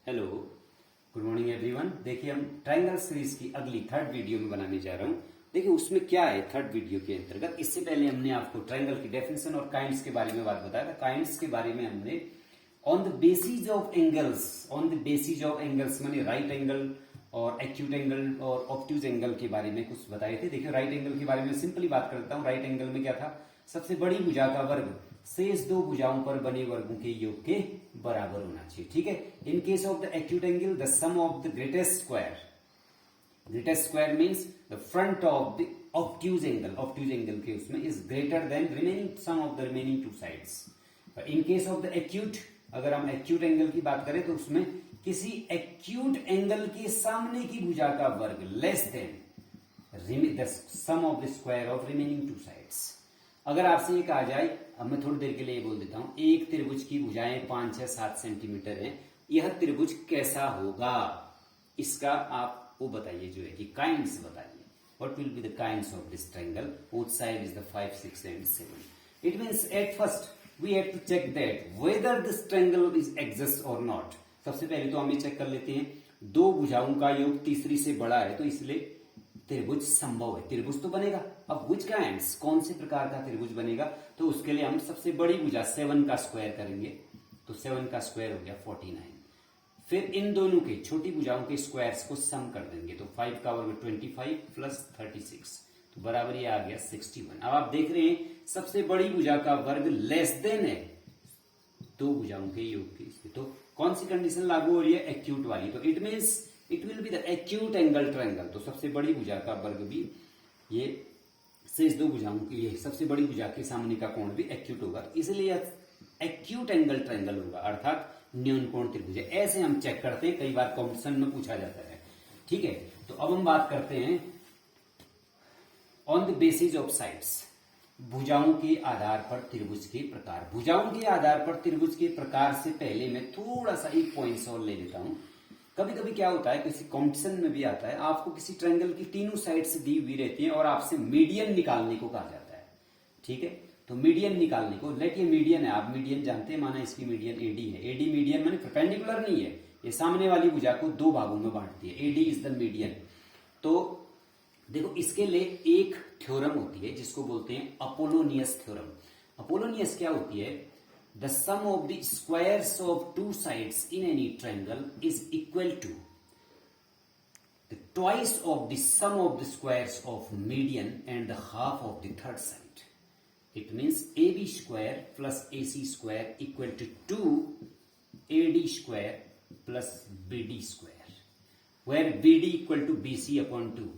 Hello, good morning everyone. देखिए हम triangle series की अगली थर्ड वीडियो में बनाने जा रहा हूं। देखिए उसमें क्या है थर्ड वीडियो के अंतर्गत। इससे पहले हमने आपको ट्रायंगल की डेफिनेशन और काइंड्स के बारे में बात बताया था। काइंड्स के बारे में हमने on the basis of angles माने राइट एंगल और एक्यूट एंगल और ऑब्ट्यूज एंगल के बारे में कुछ बताए थे। देखिए राइट एंगल के बारे में सिंपली बात करता हूं। राइट एंगल में क्या था, सबसे बड़ी भुजा का वर्ग शेष दो भुजाओं पर बने वर्गों के योग के बराबर होना चाहिए। ठीक है। In case of the acute angle the sum of the greatest square means the front of the obtuse angle के उसमें is greater than remaining sum of the remaining two sides. In case of the acute, अगर हम acute angle की बात करें तो उसमें किसी एक्यूट एंगल के सामने की भुजा का वर्ग less than the sum of the square of remaining two sides. अगर आपसे ये कहा जाए, अब मैं थोड़ी देर के लिए ये बोल देता हूं, एक त्रिभुज की भुजाएं 5, 6, 7 सेंटीमीटर है, यह त्रिभुज कैसा होगा, इसका आप वो बताइए, जो है कि काइंड्स बताइए। What will be the kinds of this triangle, both side is the 5, 6 and 7। It means at first we have to check that whether this triangle is exist और नॉट। सबसे पहले तो हम ये चेक कर लेते हैं, दो भुजाओं का योग तीसरी से बड़ा है तो इसलिए त्रिभुज संभव है, त्रिभुज तो बनेगा। अब विच काइंड्स, कौन से प्रकार का त्रिभुज बनेगा, तो उसके लिए हम सबसे बड़ी भुजा 7 का स्क्वायर करेंगे, तो 7 का स्क्वायर हो गया 49। फिर इन दोनों के छोटी भुजाओं के स्क्वायर्स को सम कर देंगे, तो 5 का वर्ग 25 प्लस 36, तो बराबर ये आ गया 61। अब आप देख रहे हैं सबसे बड़ी भुजा का वर्ग लेस देन है दो भुजाओं के योग के, इसमें तो कौन सी कंडीशन लागू हो रही है, एक्यूट वाली। तो it means it will be the acute angle triangle. तो सबसे बड़ी भुजा का वर्ग भी ये शेष दो भुजाओं के लिए सबसे बड़ी भुजा के सामने का कोण भी एक्यूट होगा, इसलिए एक्यूट एंगल ट्रायंगल होगा, अर्थात न्यून कोण त्रिभुज। ऐसे हम चेक करते हैं, कई बार कॉम्पिटिशन में पूछा जाता है। ठीक है, तो अब हम बात करते हैं on the basis of sides, भुजाओं के आधार पर त्रिभुज के प्रकार। भुजाओं के आधार पर त्रिभुज के प्रकार से पहले मैं थोड़ा सा एक पॉइंट और ले लेता हूं। कभी कभी क्या होता है, किसी कंपटीशन में भी आता है, आपको किसी ट्रायंगल की तीनों साइड्स दी हुई रहती है और आपसे मीडियन निकालने को कहा जाता है। ठीक है, तो मीडियन निकालने को, लेट ये मीडियन है, आप मीडियन जानते हैं, माना इसकी मीडियन एडी है। एडी मीडियन माने परपेंडिकुलर नहीं है, ये सामने वाली भुजा को दो भागों में बांटती है, एडी इज द मीडियन। तो देखो इसके लिए एक थ्योरम होती है जिसको बोलते हैं अपोलोनियस थ्योरम। अपोलोनियस क्या होती है, the sum of the squares of two sides in any triangle is equal to the twice of the sum of the squares of median and the half of the third side. It means AB square plus AC square equal to 2 AD square plus BD square, where BD equal to BC upon 2.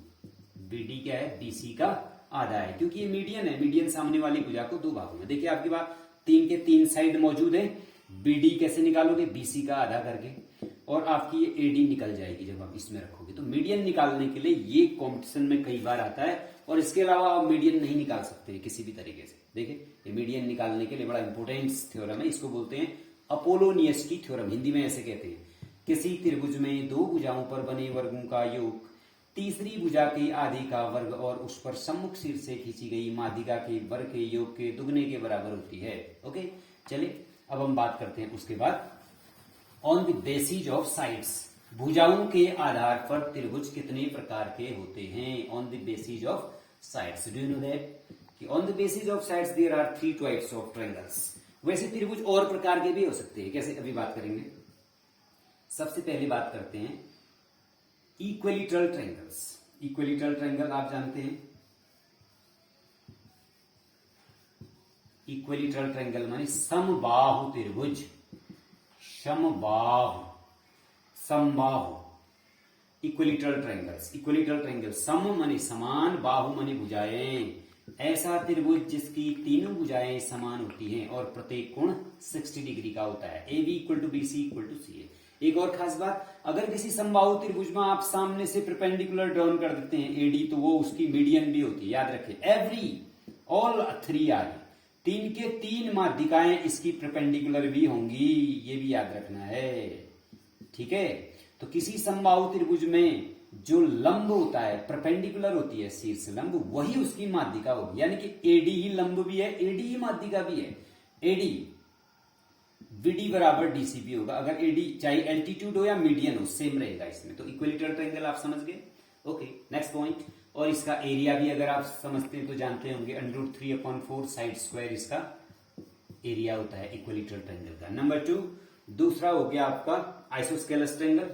BD क्या है, BC का आधा है, क्योंकि ये median है, median सामने वाली भुजा को दो भागों में। देखिए आपके पास 3 के 3 साइड मौजूद है, बीडी कैसे निकालोगे, बीसी का आधा करके, और आपकी ये एडी निकल जाएगी जब आप इसमें रखोगे। तो मीडियन निकालने के लिए ये कॉम्पिटिशन में कई बार आता है, और इसके अलावा आप मीडियन नहीं निकाल सकते किसी भी तरीके से। देखिए ये मीडियन निकालने के लिए बड़ा इंपोर्टेंट थ्योरम है, इसको बोलते हैं अपोलोनियस की थ्योरम, हिंदी में ऐसे कहते हैं। किसी त्रिभुज में दो भुजाओं पर बने वर्गों का योग तीसरी भुजा के आधे का वर्ग और उस पर सम्मुख सिर से खींची गई माध्यिका के वर्ग के योग के दुगने के बराबर होती है। ओके, चलिए अब हम बात करते हैं उसके बाद on the basis of sides, भुजाओं के आधार पर त्रिभुज कितने प्रकार के होते हैं। On the basis of sides, do you know that कि on the basis of sides there are 3 types of triangles. वैसे त्रिभुज और प्रकार के भी हो सकते हैं, कैसे अभी बात करेंगे। सबसे पहले बात करते हैं इक्विलैटरल ट्रायंगल्स। इक्विलैटरल ट्रायंगल आप जानते हैं, इक्विलैटरल ट्रायंगल माने समबाहु त्रिभुज, समबाहु, समबाहु। इक्विलैटरल ट्रायंगल्स, इक्विलैटरल ट्रायंगल, सम माने समान, बाहु माने भुजाएं, ऐसा त्रिभुज जिसकी तीनों भुजाएं समान होती हैं और प्रत्येक कोण 60 डिग्री का होता है। AB equal to BC equal to CA। एक और खास बात, अगर किसी समबाहु त्रिभुज में आप सामने से परपेंडिकुलर ड्रॉन कर देते हैं एडी, तो वो उसकी मीडियन भी होती है, याद रखें। एवरी ऑल 3 आर, 3 के 3 माध्यिकाएं इसकी परपेंडिकुलर भी होंगी, ये भी याद रखना है। ठीक है, तो किसी समबाहु त्रिभुज में जो लंब होता है, परपेंडिकुलर होती है शीर्ष लंब, वही उसकी माध्यिका होगी, यानी कि एडी ही लंब भी है, एडी ही माध्यिका भी है। एडी बीडी बराबर डीसीबी होगा। अगर एडी चाहे एल्टीट्यूड हो या मीडियन हो, सेम रहेगा इसमें। तो इक्विलेटरल ट्रायंगल आप समझ गए। Okay, next point. और इसका एरिया भी अगर आप समझते हैं तो जानते होंगे, √3/4 साइड स्क्वायर इसका एरिया होता है इक्विलेटरल ट्रायंगल का। नंबर 2, दूसरा हो गया आपका आइसोस्केलस ट्रायंगल।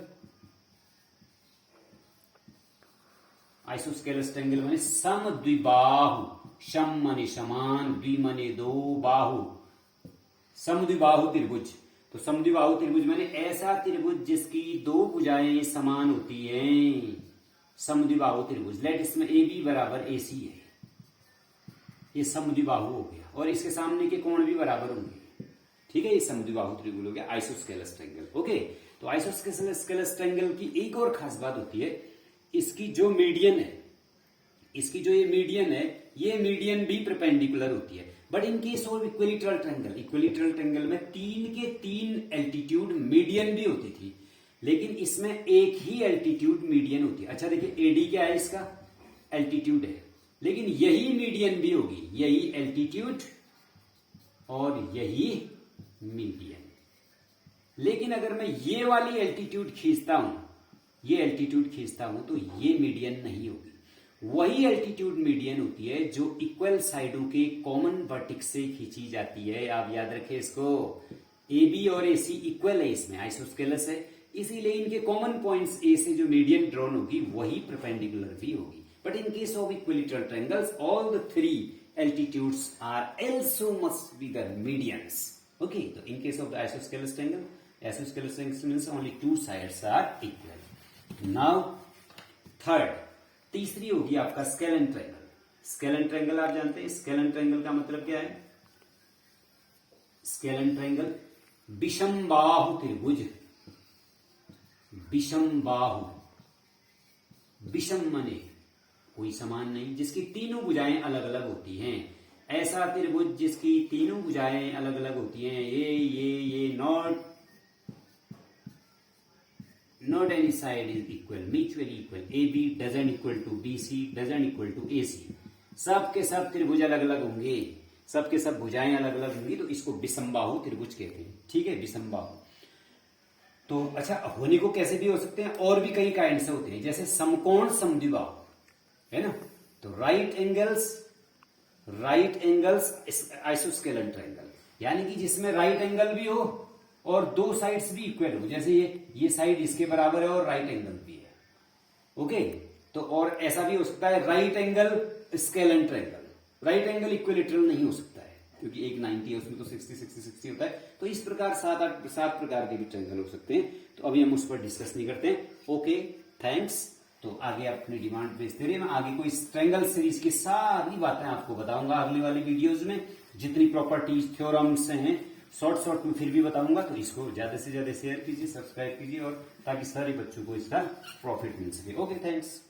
आइसोस्केलस ट्रायंगल माने समद्विबाहु, सम माने समान, द्वि माने दो, बाहु समद्विबाहु त्रिभुज। तो समद्विबाहु त्रिभुज माने ऐसा त्रिभुज जिसकी दो भुजाएं समान होती हैं, समद्विबाहु त्रिभुज। लेट इसमें ए बी बराबर ए सी है, ये समद्विबाहु हो गया, और इसके सामने के कोण भी बराबर होंगे। ठीक है, ये समद्विबाहु त्रिभुज हो गया आइसोस्केलस ट्रायंगल। ओके, तो आइसोस्केलस ट्रायंगल की एक और खास बात होती है, इसकी जो मीडियन है, इसकी जो ये मीडियन है, ये मीडियन भी परपेंडिकुलर होती है। But in case of equilateral triangle, equilateral triangle में 3 के 3 एल्टीट्यूड मीडियन भी होती थी, लेकिन इसमें एक ही एल्टीट्यूड मीडियन होती है। अच्छा देखिए, एडी क्या है, इसका एल्टीट्यूड है, लेकिन यही मीडियन भी होगी, यही एल्टीट्यूड और यही मीडियन। लेकिन अगर मैं ये वाली एल्टीट्यूड खींचता हूं, ये एल्टीट्यूड खींचता हूं, तो ये मीडियन नहीं होगी। वही एल्टीट्यूड मीडियन होती है जो इक्वल साइडों के कॉमन वर्टेक्स से खींची जाती है। आप याद रखें इसको, ए बी और ए सी इक्वल है, इसमें आइसोस्केलस है, इसीलिए इनके कॉमन पॉइंट्स ए से जो मीडियन ड्रॉन होगी वही परपेंडिकुलर भी होगी। But in case of equilateral triangles, all the 3 altitudes are also must be the medians. Okay, so in case of the isosceles triangle means only 2 sides are equal. Now, third, तीसरी होगी आपका scalene triangle. Scalene triangle आप जानते हैं, scalene triangle का मतलब क्या है? स्केलन ट्रायंगल विषमबाहु त्रिभुज, विषमबाहु, विषम माने कोई समान नहीं, जिसकी तीनों भुजाएं अलग अलग होती हैं। ऐसा त्रिभुज जिसकी तीनों भुजाएं अलग अलग होती हैं, ये not any side is equal, mutually equal, A B doesn't equal to B C, doesn't equal to A C, सब के सब त्रिभुज अलग अलग होंगे, सब के सब भुजाएं अलग अलग होंगी, तो इसको विषमबाहु त्रिभुज कहते हैं। ठीक है, विषमबाहु। तो अच्छा, होने को कैसे भी हो सकते हैं, और भी कई काइंड से होते हैं, जैसे समकोण समद्विबाहु है ना। तो राइट एंगल्स आइसोस्केलन ट्रायंगल, यानी कि जिसमें राइट एंगल भी हो और दो साइड्स भी इक्वल हो, जैसे ये साइड इसके बराबर है और राइट एंगल भी है। ओके, तो और ऐसा भी हो सकता है right angle scalene triangle. Right angle equilateral नहीं हो सकता है, क्योंकि एक 90 है, उसमें तो 60 होता है। तो इस प्रकार 7 प्रकार के भी ट्रायंगल हो सकते हैं, तो अभी हम उस पर डिस्कस नहीं करते हैं। Okay, thanks. तो आगे आप अपनी डिमांड भेजते रहिए, मैं आगे कोई ट्रायंगल सीरीज की सारी बातें आपको बताऊंगा अगली वाली वीडियोज में। जितनी प्रॉपर्टीज, थ्योरम्स हैं, शॉर्ट में फिर भी बताऊंगा। तो इसको ज्यादा से ज्यादा शेयर कीजिए, सब्सक्राइब कीजिए, और ताकि सारे बच्चों को इसका प्रॉफिट मिल सके। Okay, thanks.